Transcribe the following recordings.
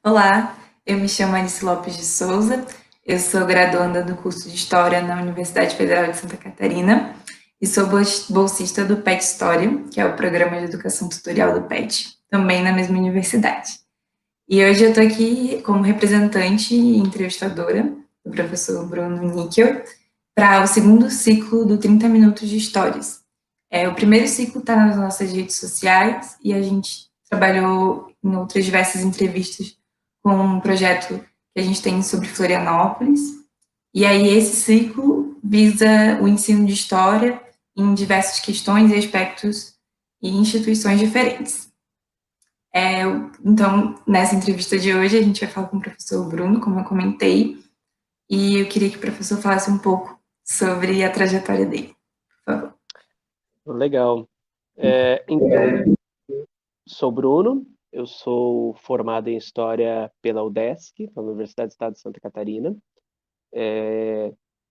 Olá, eu me chamo Alice Lopes de Souza, eu sou graduanda do curso de História na Universidade Federal de Santa Catarina e sou bolsista do PET História, que é o Programa de Educação Tutorial do PET, também na mesma universidade. E hoje eu estou aqui como representante e entrevistadora do professor Bruno Níquel para o segundo ciclo do 30 Minutos de Histórias. O primeiro ciclo está nas nossas redes sociais e a gente trabalhou em outras diversas entrevistas com um projeto que a gente tem sobre Florianópolis. E aí esse ciclo visa o ensino de história em diversas questões e aspectos e instituições diferentes. Então, nessa entrevista de hoje, a gente vai falar com o professor Bruno, como eu comentei, e eu queria que o professor falasse um pouco sobre a trajetória dele, por favor. Legal. Então, sou Bruno, eu sou formado em História pela UDESC, pela Universidade do Estado de Santa Catarina.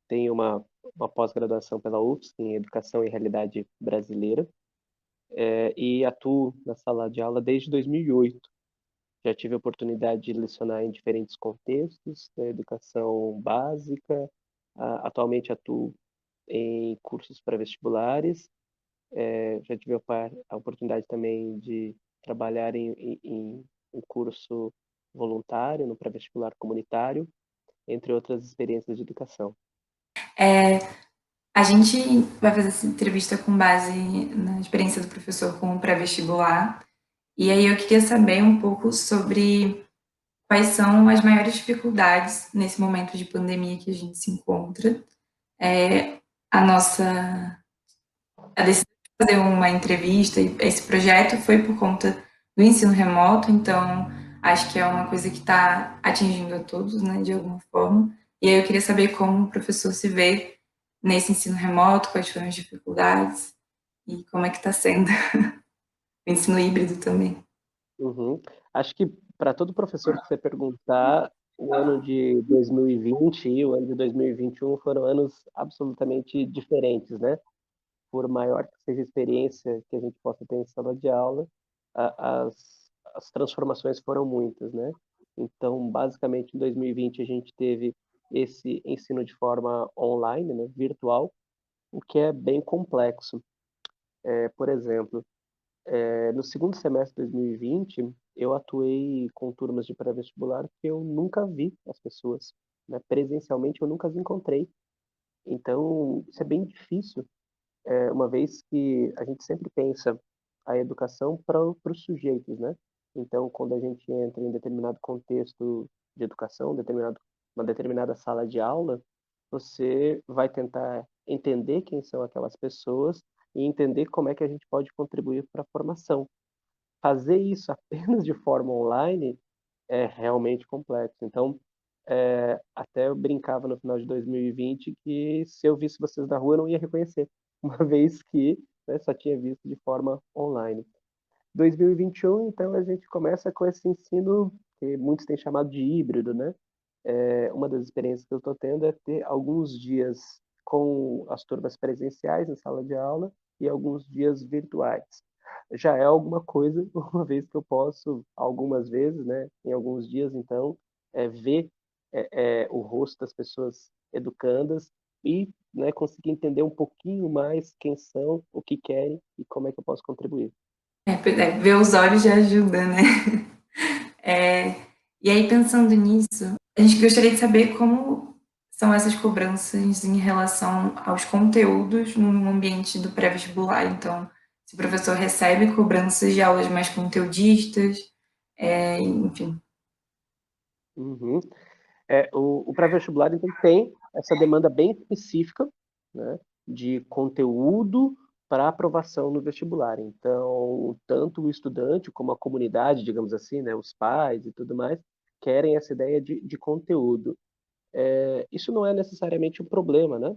Tenho uma pós-graduação pela UFSC em Educação e Realidade Brasileira, e atuo na sala de aula desde 2008. Já tive a oportunidade de lecionar em diferentes contextos, da educação básica, atualmente atuo em cursos pré-vestibulares. Já tive a oportunidade também de trabalhar em um curso voluntário no pré-vestibular comunitário, entre outras experiências de educação. A gente vai fazer essa entrevista com base na experiência do professor com o pré-vestibular. E aí eu queria saber um pouco sobre quais são as maiores dificuldades nesse momento de pandemia que a gente se encontra. A nossa a decisão de fazer uma entrevista e esse projeto foi por conta do ensino remoto, então acho que é uma coisa que está atingindo a todos, né, de alguma forma. E aí eu queria saber como o professor se vê nesse ensino remoto, quais foram as dificuldades e como é que está sendo o ensino híbrido também. Uhum. Acho que para todo professor que você perguntar, o ano de 2020 e o ano de 2021 foram anos absolutamente diferentes, né? Por maior que seja a experiência que a gente possa ter em sala de aula, as transformações foram muitas, né? Então, basicamente, em 2020 a gente teve esse ensino de forma online, né, virtual, o que é bem complexo. Por exemplo, no segundo semestre de 2020, eu atuei com turmas de pré-vestibular que eu nunca vi as pessoas, né? Presencialmente eu nunca as encontrei. Então, isso é bem difícil, uma vez que a gente sempre pensa a educação para os sujeitos, né? Então, quando a gente entra em determinado contexto de educação, uma determinada sala de aula, você vai tentar entender quem são aquelas pessoas e entender como é que a gente pode contribuir para a formação. Fazer isso apenas de forma online é realmente complexo. Então, até eu brincava no final de 2020 que se eu visse vocês na rua eu não ia reconhecer, uma vez que, né, só tinha visto de forma online. 2021, então, a gente começa com esse ensino que muitos têm chamado de híbrido, né? Uma das experiências que eu estou tendo é ter alguns dias com as turmas presenciais em sala de aula e alguns dias virtuais. Já é alguma coisa, uma vez que eu posso, algumas vezes, né, em alguns dias, então, ver o rosto das pessoas educandas e, né, conseguir entender um pouquinho mais quem são, o que querem e como é que eu posso contribuir. Ver os olhos já ajuda, né? E aí, pensando nisso, a gente gostaria de saber como são essas cobranças em relação aos conteúdos no ambiente do pré-vestibular. Então, se o professor recebe cobranças de aulas mais conteudistas, enfim. Uhum. O pré-vestibular, então, tem essa demanda bem específica, né, de conteúdo para aprovação no vestibular. Então, tanto o estudante como a comunidade, digamos assim, né, os pais e tudo mais, querem essa ideia de conteúdo. Isso não é necessariamente um problema, né?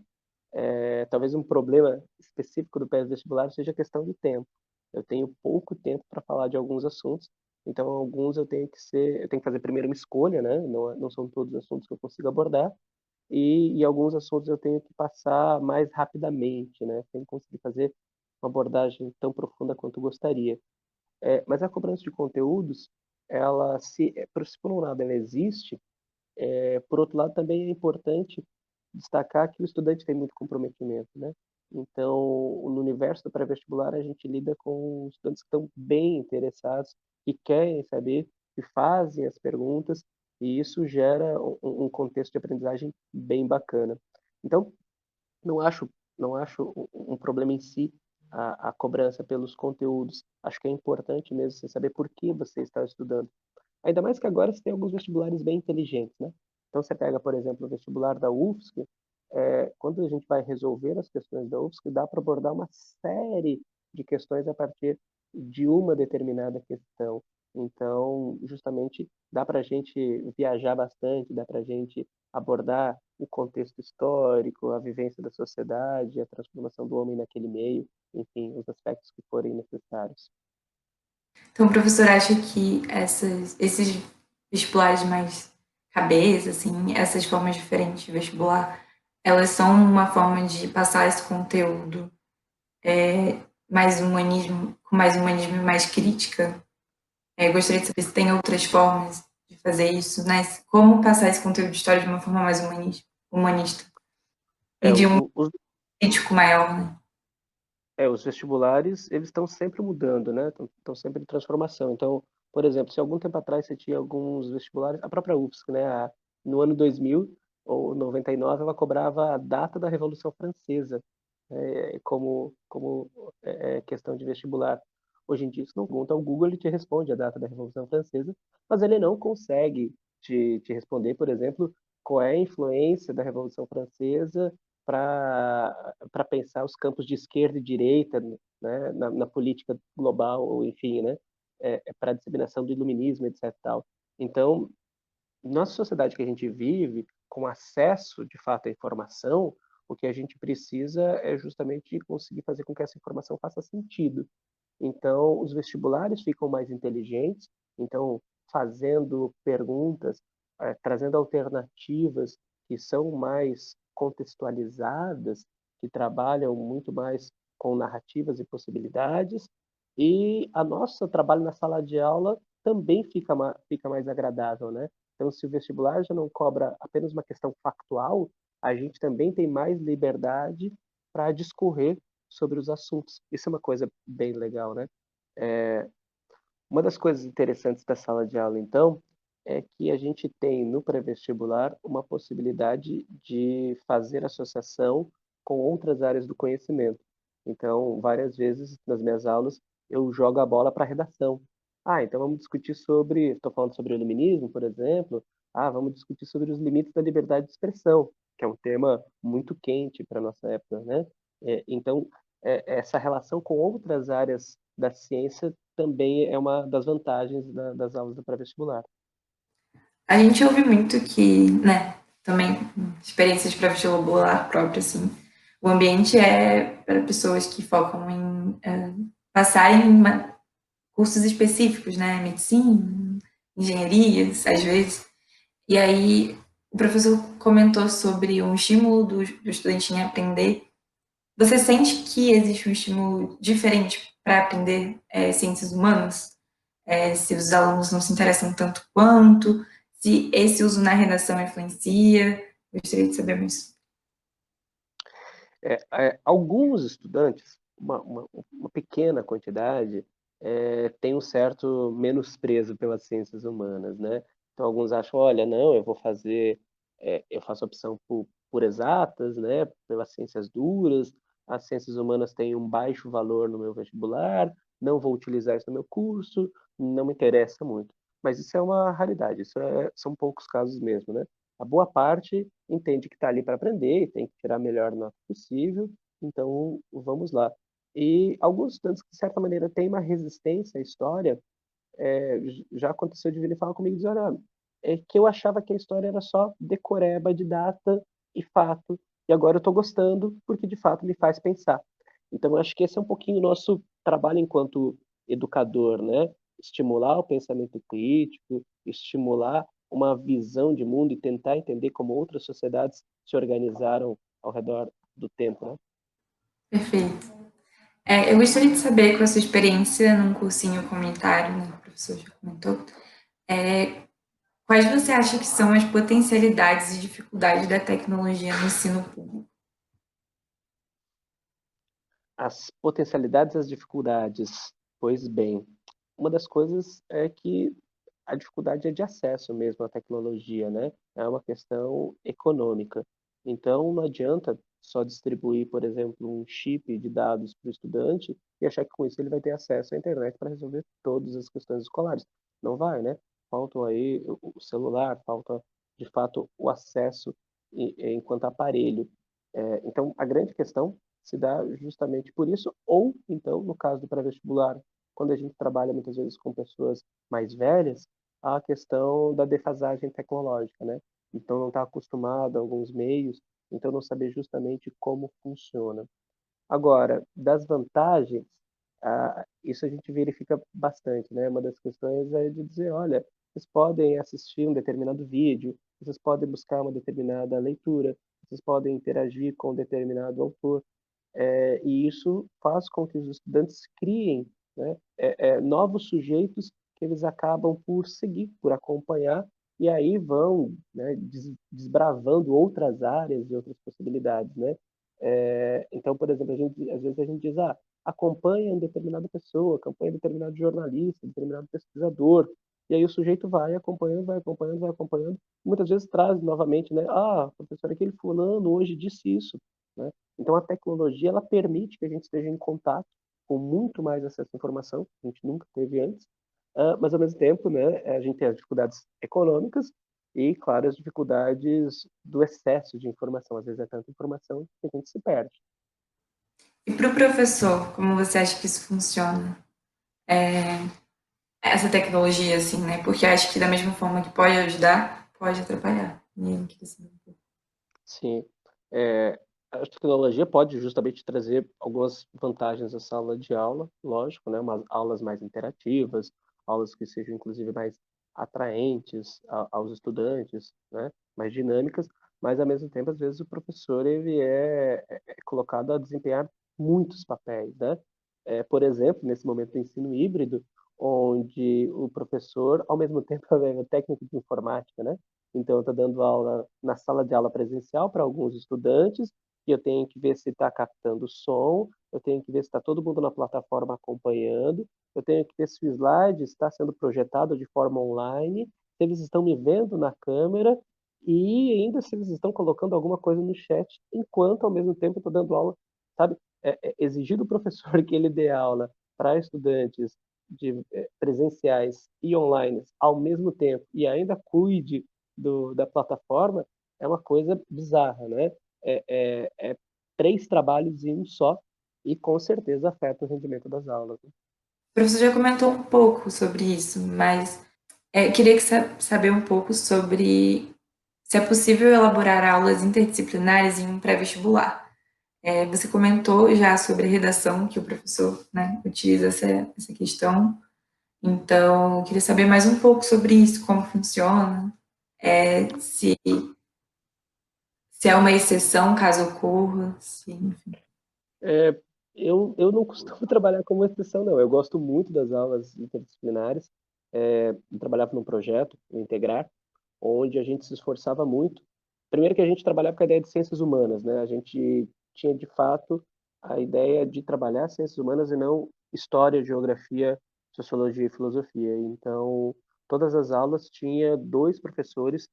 Talvez um problema específico do pré-vestibular seja a questão de tempo. Eu tenho pouco tempo para falar de alguns assuntos, então alguns eu tenho que fazer primeiro uma escolha, né? Não são todos os assuntos que eu consigo abordar, e alguns assuntos eu tenho que passar mais rapidamente, né? Sem conseguir fazer uma abordagem tão profunda quanto eu gostaria. Mas a cobrança de conteúdos, ela por um lado ela existe, por outro lado também é importante destacar que o estudante tem muito comprometimento, né? Então, no universo do pré-vestibular, a gente lida com estudantes que estão bem interessados, que querem saber, que fazem as perguntas, e isso gera um contexto de aprendizagem bem bacana. Então, não acho, não acho um problema em si a cobrança pelos conteúdos. Acho que é importante mesmo você saber por que você está estudando. Ainda mais que agora você tem alguns vestibulares bem inteligentes, né? Então você pega, por exemplo, o vestibular da UFSC, quando a gente vai resolver as questões da UFSC, dá para abordar uma série de questões a partir de uma determinada questão. Então, justamente, dá para a gente viajar bastante, dá para a gente abordar o contexto histórico, a vivência da sociedade, a transformação do homem naquele meio, enfim, os aspectos que forem necessários. Então, o professor acha que esses vestibulares mais cabeça, assim, essas formas diferentes de vestibular, elas são uma forma de passar esse conteúdo com mais humanismo e mais crítica? Gostaria de saber se tem outras formas de fazer isso, né? Como passar esse conteúdo de história de uma forma mais humanista e É, de um os crítico maior, né? os vestibulares, eles estão sempre mudando, né? Estão sempre em transformação. Então, por exemplo, se algum tempo atrás você tinha alguns vestibulares, a própria UFSC, né? No ano 2000 ou 99, ela cobrava a data da Revolução Francesa, como questão de vestibular. Hoje em dia, isso não pergunta ao Google, ele te responde a data da Revolução Francesa, mas ele não consegue te responder, por exemplo, qual é a influência da Revolução Francesa para pensar os campos de esquerda e direita, né, na política global, ou enfim, né, para a disseminação do iluminismo, etc. Tal. Então, nossa sociedade que a gente vive, com acesso de fato à informação, o que a gente precisa é justamente conseguir fazer com que essa informação faça sentido. Então, os vestibulares ficam mais inteligentes, então, fazendo perguntas, trazendo alternativas que são mais contextualizadas, que trabalham muito mais com narrativas e possibilidades, e a nosso trabalho na sala de aula também fica mais agradável, né? Então, se o vestibular já não cobra apenas uma questão factual, a gente também tem mais liberdade para discorrer sobre os assuntos. Isso é uma coisa bem legal, né? Uma das coisas interessantes da sala de aula, então, é que a gente tem no pré-vestibular uma possibilidade de fazer associação com outras áreas do conhecimento. Então, várias vezes nas minhas aulas, eu jogo a bola para a redação. Ah, então vamos discutir sobre, estou falando sobre o iluminismo, por exemplo. Ah, vamos discutir sobre os limites da liberdade de expressão, que é um tema muito quente para a nossa época, né? Então, essa relação com outras áreas da ciência também é uma das vantagens das aulas do pré-vestibular. A gente ouve muito que, né, também experiências para vestibular próprio, assim, o ambiente é para pessoas que focam em passar em cursos específicos, né, medicina, engenharias, às vezes. E aí o professor comentou sobre um estímulo do estudante em aprender. Você sente que existe um estímulo diferente para aprender ciências humanas? Se os alunos não se interessam tanto quanto, se esse uso na redação influencia? Gostaria de saber mais. Alguns estudantes, uma pequena quantidade, tem um certo menosprezo pelas ciências humanas, né? Então, alguns acham, olha, não, eu faço opção por exatas, né? Pelas ciências duras, as ciências humanas têm um baixo valor no meu vestibular, não vou utilizar isso no meu curso, não me interessa muito. Mas isso é uma raridade, são poucos casos mesmo, né? A boa parte entende que está ali para aprender e tem que tirar a melhor nota possível, então vamos lá. E alguns estudantes que, de certa maneira, têm uma resistência à história, já aconteceu de vir e falar comigo e dizer, olha, é que eu achava que a história era só decoreba de data e fato, e agora eu estou gostando porque, de fato, me faz pensar. Então, eu acho que esse é um pouquinho o nosso trabalho enquanto educador, né? Estimular o pensamento crítico, estimular uma visão de mundo e tentar entender como outras sociedades se organizaram ao redor do tempo, né? Perfeito. Eu gostaria de saber, com a sua experiência num cursinho comunitário, né, que o professor já comentou, Quais você acha que são as potencialidades e dificuldades da tecnologia no ensino público? As potencialidades e as dificuldades. Pois bem, uma das coisas é que a dificuldade é de acesso mesmo à tecnologia, né? É uma questão econômica. Então, não adianta só distribuir, por exemplo, um chip de dados para o estudante e achar que com isso ele vai ter acesso à internet para resolver todas as questões escolares. Não vai, né? Faltam aí o celular, falta, de fato, o acesso enquanto aparelho. Então, a grande questão se dá justamente por isso, ou então, no caso do pré-vestibular, quando a gente trabalha muitas vezes com pessoas mais velhas, a questão da defasagem tecnológica, né? Então não está acostumado a alguns meios, então não saber justamente como funciona. Agora, das vantagens, isso a gente verifica bastante, né? Uma das questões é de dizer, olha, vocês podem assistir um determinado vídeo, vocês podem buscar uma determinada leitura, vocês podem interagir com um determinado autor, e isso faz com que os estudantes criem, né, novos sujeitos que eles acabam por seguir, por acompanhar, e aí vão, né, desbravando outras áreas e outras possibilidades, né? Então, por exemplo, às vezes a gente diz, acompanha uma determinada pessoa, acompanha um determinado jornalista, determinado pesquisador, e aí o sujeito vai acompanhando, vai acompanhando, vai acompanhando, muitas vezes traz novamente, né? Professor, aquele fulano hoje disse isso, né? Então, a tecnologia ela permite que a gente esteja em contato com muito mais acesso à informação, que a gente nunca teve antes, mas, ao mesmo tempo, né, a gente tem as dificuldades econômicas e, claro, as dificuldades do excesso de informação. Às vezes é tanta informação que a gente se perde. E para o professor, como você acha que isso funciona? Essa tecnologia, assim, né? Porque acho que da mesma forma que pode ajudar, pode atrapalhar. E eu queria saber um pouco. Sim. É, a tecnologia pode justamente trazer algumas vantagens à sala de aula, lógico, né? Umas aulas mais interativas, aulas que sejam inclusive mais atraentes aos estudantes, né? Mais dinâmicas, mas ao mesmo tempo, às vezes o professor ele é colocado a desempenhar muitos papéis, né? Por exemplo, nesse momento do ensino híbrido, onde o professor, ao mesmo tempo, é técnico de informática, né? Então, eu estou dando aula na sala de aula presencial para alguns estudantes, e eu tenho que ver se está captando som, eu tenho que ver se está todo mundo na plataforma acompanhando, eu tenho que ver se o slide está sendo projetado de forma online, se eles estão me vendo na câmera, e ainda se eles estão colocando alguma coisa no chat, enquanto ao mesmo tempo eu estou dando aula, sabe? Exigir do professor que ele dê aula para estudantes presenciais e online ao mesmo tempo, e ainda cuide da plataforma é uma coisa bizarra, né? É 3 trabalhos em um só e com certeza afeta o rendimento das aulas, né? O professor já comentou um pouco sobre isso, mas queria saber um pouco sobre se é possível elaborar aulas interdisciplinares em um pré-vestibular. Você comentou já sobre a redação, que o professor, né, utiliza essa questão. Então, eu queria saber mais um pouco sobre isso, como funciona, se, se é uma exceção caso ocorra, se, enfim. É, eu não costumo trabalhar como exceção, não. Eu gosto muito das aulas interdisciplinares. Eu trabalhava num projeto, o Integrar, onde a gente se esforçava muito. Primeiro que a gente trabalhava com a ideia de ciências humanas, né? A gente tinha, de fato, a ideia de trabalhar ciências humanas e não história, geografia, sociologia e filosofia. Então, todas as aulas tinha 2 professores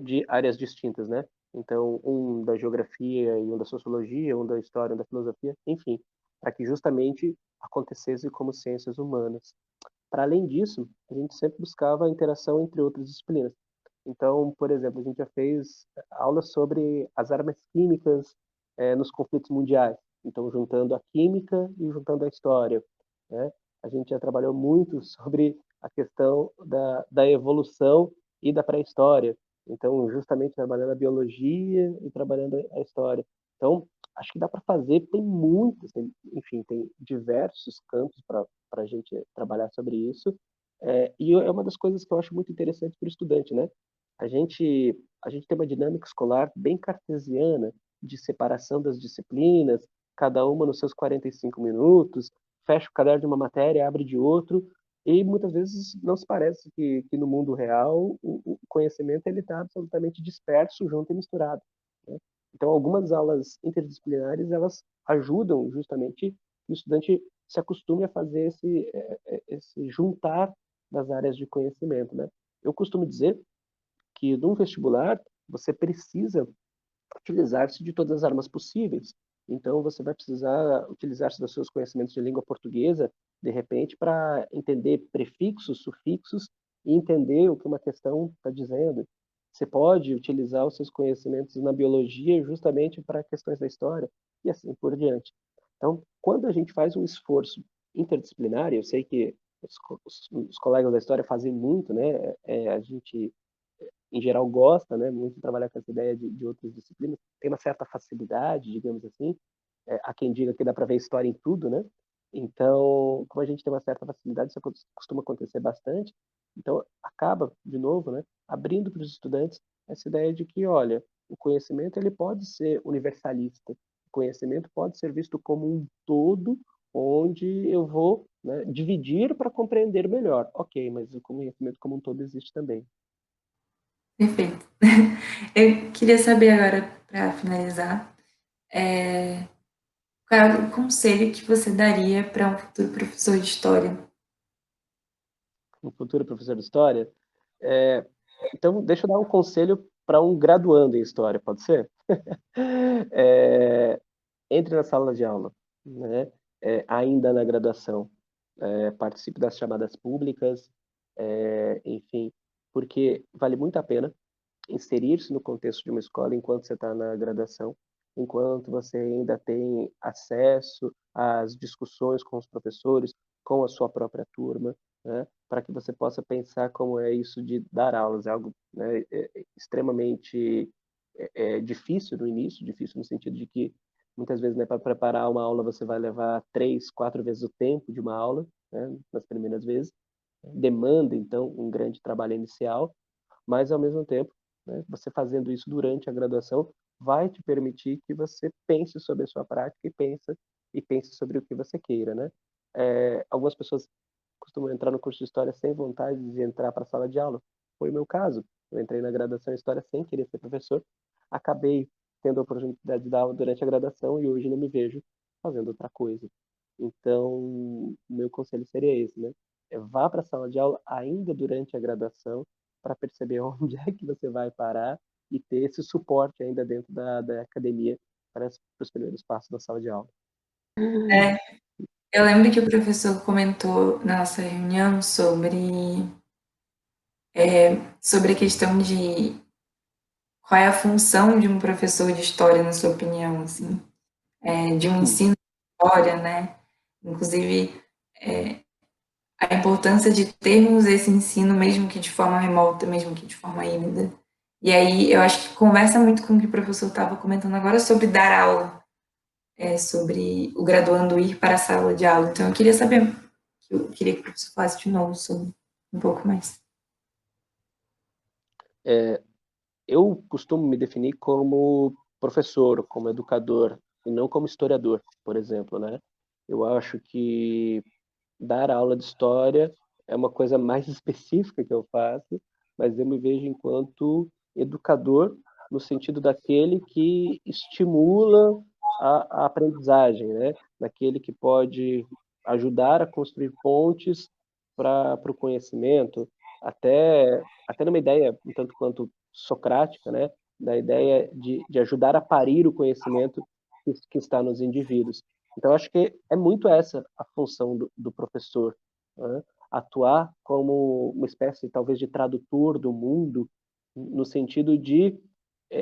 de áreas distintas, né? Então, um da geografia e um da sociologia, um da história, um da filosofia, enfim, para que justamente acontecesse como ciências humanas. Para além disso, a gente sempre buscava a interação entre outras disciplinas. Então, por exemplo, a gente já fez aulas sobre as armas químicas nos conflitos mundiais. Então, juntando a química e juntando a história, né? A gente já trabalhou muito sobre a questão da evolução e da pré-história. Então, justamente trabalhando a biologia e trabalhando a história. Então, acho que dá para fazer, tem muitos, enfim, tem diversos campos para a gente trabalhar sobre isso. E é uma das coisas que eu acho muito interessante para o estudante, né? A gente tem uma dinâmica escolar bem cartesiana de separação das disciplinas, cada uma nos seus 45 minutos, fecha o caderno de uma matéria, abre de outro, E muitas vezes não se parece que no mundo real o conhecimento ele está absolutamente disperso, junto e misturado, né? Então, algumas aulas interdisciplinares elas ajudam justamente que o estudante se acostume a fazer esse juntar das áreas de conhecimento, né? Eu costumo dizer que num vestibular você precisa utilizar-se de todas as armas possíveis. Então, você vai precisar utilizar-se dos seus conhecimentos de língua portuguesa, de repente, para entender prefixos, sufixos e entender o que uma questão está dizendo. Você pode utilizar os seus conhecimentos na biologia justamente para questões da história e assim por diante. Então, quando a gente faz um esforço interdisciplinar, e eu sei que os colegas da história fazem muito, né? A gente em geral gosta, né, muito de trabalhar com essa ideia de outras disciplinas, tem uma certa facilidade, digamos assim, há quem diga que dá para ver história em tudo, né? Então, como a gente tem uma certa facilidade, isso costuma acontecer bastante, então acaba, de novo, né, abrindo para os estudantes essa ideia de que, olha, o conhecimento ele pode ser universalista, o conhecimento pode ser visto como um todo, onde eu vou, né, dividir para compreender melhor. Ok, mas o conhecimento como um todo existe também. Perfeito. Eu queria saber agora, para finalizar, é, qual é o conselho que você daria para um futuro professor de história? Um futuro professor de história. É, então, deixa eu dar um conselho para um graduando em história, pode ser? É, entre na sala de aula, né? Ainda na graduação, participe das chamadas públicas, enfim, porque vale muito a pena inserir-se no contexto de uma escola enquanto você está na graduação, enquanto você ainda tem acesso às discussões com os professores, com a sua própria turma, né, para que você possa pensar como é isso de dar aulas. É algo, né, extremamente difícil no início, difícil no sentido de que muitas vezes, né, para preparar uma aula você vai levar 3, 4 vezes o tempo de uma aula, né, nas primeiras vezes. Demanda, então, um grande trabalho inicial, mas ao mesmo tempo, né, você fazendo isso durante a graduação vai te permitir que você pense sobre a sua prática e pense sobre o que você queira, né? Algumas pessoas costumam entrar no curso de história sem vontade de entrar para a sala de aula. Foi o meu caso. Eu entrei na graduação em história sem querer ser professor, acabei tendo a oportunidade de dar aula durante a graduação e hoje não me vejo fazendo outra coisa. Então, o meu conselho seria esse, né? Vá para a sala de aula ainda durante a graduação para perceber onde é que você vai parar e ter esse suporte ainda dentro da academia para os primeiros passos da sala de aula. É, eu lembro que o professor comentou na nossa reunião sobre a questão de qual é a função de um professor de história, na sua opinião, assim, de um Hum. ensino de história, né? Inclusive, a importância de termos esse ensino, mesmo que de forma remota, mesmo que de forma híbrida. E aí, eu acho que conversa muito com o que o professor estava comentando agora sobre dar aula, sobre o graduando ir para a sala de aula. Então, eu queria que o professor falasse de novo sobre um pouco mais. Eu costumo me definir como professor, como educador, e não como historiador, por exemplo, né? Eu acho que dar aula de história é uma coisa mais específica que eu faço, mas eu me vejo enquanto educador no sentido daquele que estimula a aprendizagem, né? Daquele que pode ajudar a construir pontes para o conhecimento, até numa ideia um tanto quanto socrática, né? Da ideia de ajudar a parir o conhecimento que está nos indivíduos. Então, acho que é muito essa a função do professor, né? Atuar como uma espécie, talvez, de tradutor do mundo, no sentido de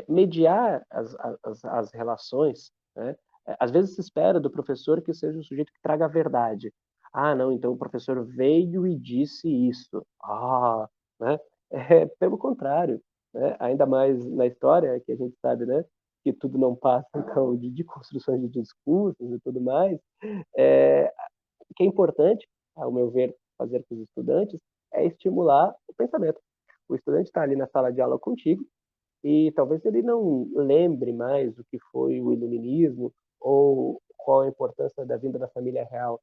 mediar as relações, né? Às vezes se espera do professor que seja o sujeito que traga a verdade. Ah, não, então o professor veio e disse isso. Ah, né? Pelo contrário, né? Ainda mais na história, que a gente sabe, né? Que tudo não passa, então, de construções de discursos e tudo mais. É, o que é importante, ao meu ver, fazer com os estudantes é estimular o pensamento. O estudante está ali na sala de aula contigo e talvez ele não lembre mais o que foi o iluminismo ou qual a importância da vinda da família real,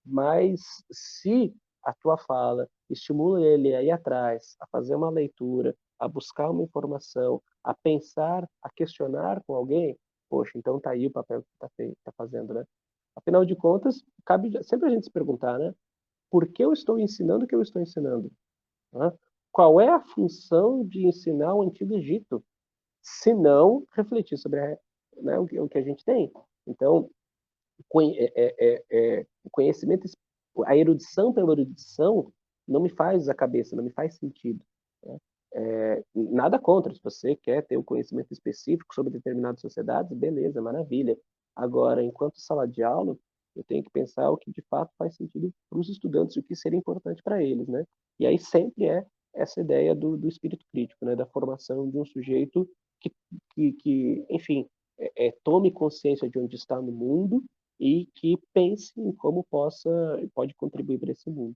mas se a tua fala, estimula ele a ir atrás, a fazer uma leitura, a buscar uma informação, a pensar, a questionar com alguém, poxa, então tá aí o papel que tá fazendo, né? Afinal de contas, cabe sempre a gente se perguntar, né? Por que eu estou ensinando o que eu estou ensinando? Né? Qual é a função de ensinar o Antigo Egito, se não refletir sobre né, o que a gente tem? Então, o conhecimento, a erudição pela erudição não me faz a cabeça, não me faz sentido. Né? Nada contra, se você quer ter um conhecimento específico sobre determinadas sociedades, beleza, maravilha. Agora, enquanto sala de aula, eu tenho que pensar o que de fato faz sentido para os estudantes, o que seria importante para eles, né? E aí sempre é essa ideia do espírito crítico, né? Da formação de um sujeito enfim, tome consciência de onde está no mundo e que pense em como pode contribuir para esse mundo.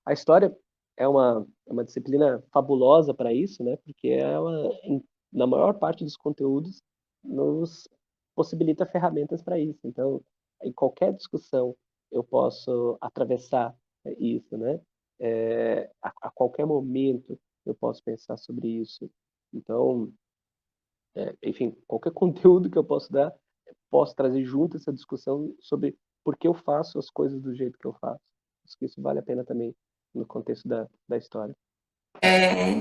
A história é uma disciplina fabulosa para isso, né? Porque ela, na maior parte dos conteúdos, nos possibilita ferramentas para isso. Então, em qualquer discussão, eu posso atravessar isso, né? A qualquer momento, eu posso pensar sobre isso. Então, enfim, qualquer conteúdo que eu posso trazer junto essa discussão sobre por que eu faço as coisas do jeito que eu faço. Acho que isso vale a pena também no contexto da história.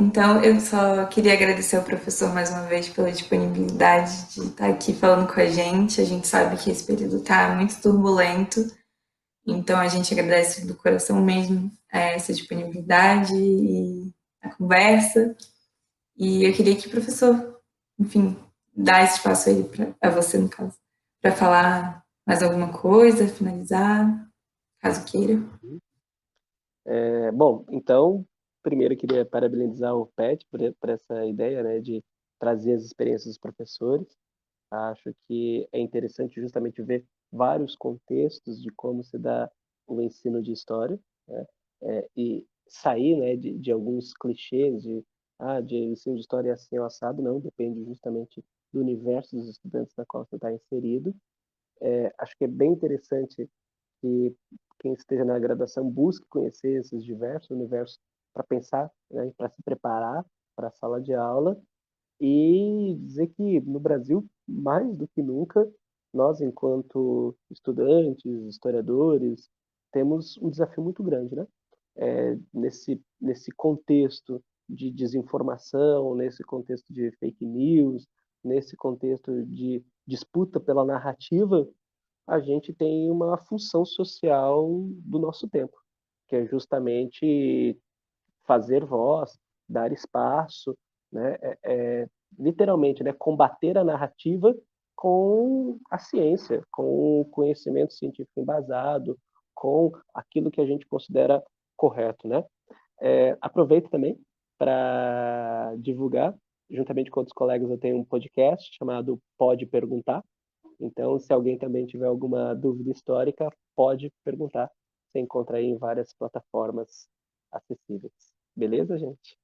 Então, eu só queria agradecer ao professor mais uma vez pela disponibilidade de estar aqui falando com a gente. A gente sabe que esse período está muito turbulento, então a gente agradece do coração mesmo essa disponibilidade e a conversa. E eu queria que o professor, enfim, dar esse espaço aí para você, no caso, para falar mais alguma coisa, finalizar, caso queira. Bom, então, primeiro eu queria parabenizar o PET por essa ideia, né, de trazer as experiências dos professores. Acho que é interessante justamente ver vários contextos de como se dá o ensino de história, né? E sair, né, de alguns clichês de ensino de história é assim ou assado, não, depende justamente do universo dos estudantes na qual você está inserido. Acho que é bem interessante que quem esteja na graduação busque conhecer esses diversos universos para pensar, né, para se preparar para a sala de aula e dizer que no Brasil, mais do que nunca, nós, enquanto estudantes, historiadores, temos um desafio muito grande, né? Nesse contexto de desinformação, nesse contexto de fake news, nesse contexto de disputa pela narrativa, a gente tem uma função social do nosso tempo, que é justamente fazer voz, dar espaço, né? Literalmente, né? Combater a narrativa com a ciência, com o conhecimento científico embasado, com aquilo que a gente considera correto, né? Aproveito também para divulgar, juntamente com outros colegas, eu tenho um podcast chamado Pode Perguntar. Então, se alguém também tiver alguma dúvida histórica, pode perguntar. Você encontra aí em várias plataformas acessíveis. Beleza, gente?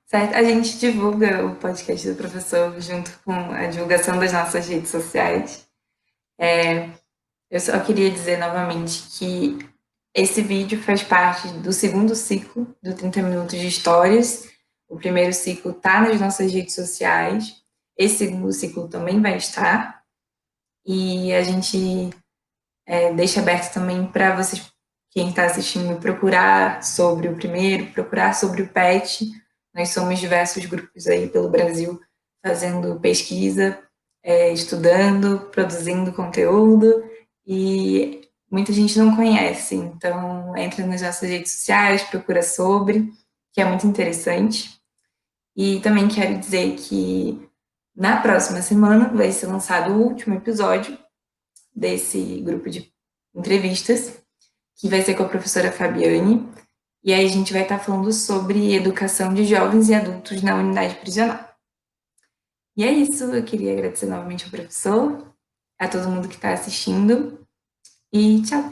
Certo? A gente divulga o podcast do professor junto com a divulgação das nossas redes sociais. Eu só queria dizer novamente que esse vídeo faz parte do segundo ciclo do 30 Minutos de Histórias. O primeiro ciclo está nas nossas redes sociais. Esse segundo ciclo também vai estar. E a gente deixa aberto também para vocês, quem está assistindo, procurar sobre o primeiro, procurar sobre o PET. Nós somos diversos grupos aí pelo Brasil fazendo pesquisa, estudando, produzindo conteúdo e muita gente não conhece. Então, entra nas nossas redes sociais, procura sobre, que é muito interessante. E também quero dizer que na próxima semana vai ser lançado o último episódio desse grupo de entrevistas, que vai ser com a professora Fabiane. E aí a gente vai estar falando sobre educação de jovens e adultos na unidade prisional. E é isso, eu queria agradecer novamente ao professor, a todo mundo que está assistindo e tchau!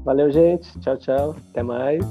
Valeu, gente. Tchau, tchau. Até mais.